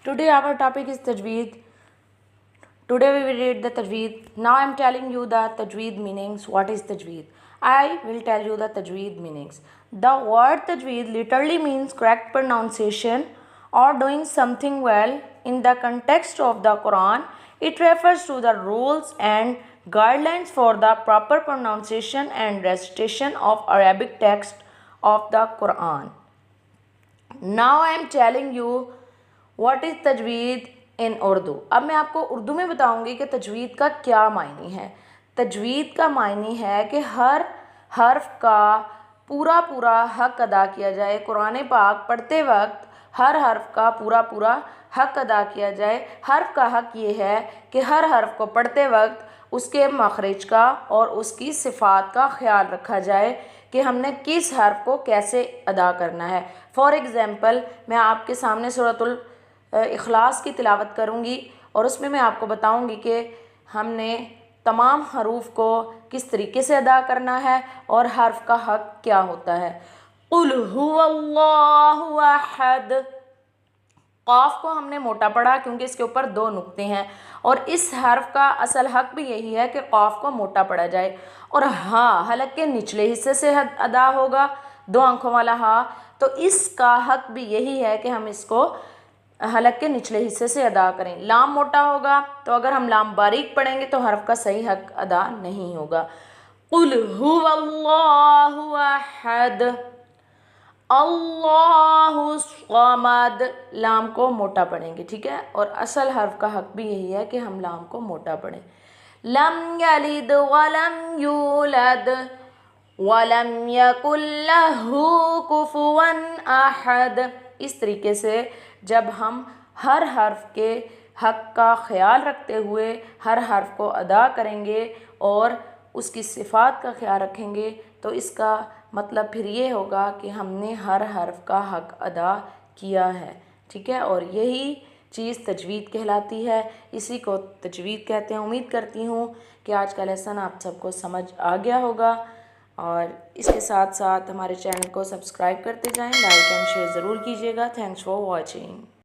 Today our topic is Tajweed. Today we will read the Tajweed. Now I am telling you the Tajweed meanings. What is Tajweed? I will tell you the Tajweed meanings. The word Tajweed literally means correct pronunciation or doing something well. In the context of the Quran, it refers to the rules and guidelines for the proper pronunciation and recitation of Arabic text of the Quran. Now I am telling you what is तजवीद इन उर्दू. अब मैं आपको उर्दू में बताऊंगी कि तजवीद का क्या मायनी है. तजवीद का मायनी है कि हर हर्फ का पूरा पूरा हक अदा किया जाए. कुरान पाक पढ़ते वक्त हर हर्फ का पूरा पूरा हक अदा किया जाए. हर्फ का हक ये है कि हर हर्फ को पढ़ते वक्त उसके मखरज का और उसकी सिफ़ात का ख्याल रखा जाए कि हमने किस हर्फ को कैसे अदा करना है. फॉर एग्ज़ाम्पल मैं आपके सामने सूरतुल इखलास की तिलावत करूँगी और उसमें मैं आपको बताऊँगी कि हमने तमाम हरूफ को किस तरीके से अदा करना है और हर्फ का हक क्या होता है. कुल हुवल्लाहु अहद. क़ाफ को हमने मोटा पढ़ा क्योंकि इसके ऊपर 2 नुक्ते हैं और इस हर्फ का असल हक भी यही है कि क़ाफ को मोटा पढ़ा जाए. और हाँ हलक के निचले हिस्से से अदा होगा, 2 आंखों वाला हाँ. तो इसका हक भी यही है कि हम इसको हलक के निचले हिस्से से अदा करें. लाम मोटा होगा तो अगर हम लाम बारीक पढ़ेंगे तो हर्फ का सही हक अदा नहीं होगा. कुल हुवल्लाहु अहद, अल्लाहु समद. लाम को मोटा पढ़ेंगे, ठीक है. और असल हर्फ का हक भी यही है कि हम लाम को मोटा पढ़ें. लम यलिद वलम यूलद वलम यकुल लहू कुफुवन अहद. इस तरीके से जब हम हर हर्फ के हक का ख्याल रखते हुए हर हर्फ को अदा करेंगे और उसकी सिफ़ात का ख्याल रखेंगे तो इसका मतलब फिर ये होगा कि हमने हर हर्फ का हक अदा किया है, ठीक है. और यही चीज़ तजवीद कहलाती है, इसी को तजवीद कहते हैं. उम्मीद करती हूँ कि आज का लेसन आप सबको समझ आ गया होगा और इसके साथ साथ हमारे चैनल को सब्सक्राइब करते जाएं. लाइक एंड शेयर ज़रूर कीजिएगा. Thanks for watching.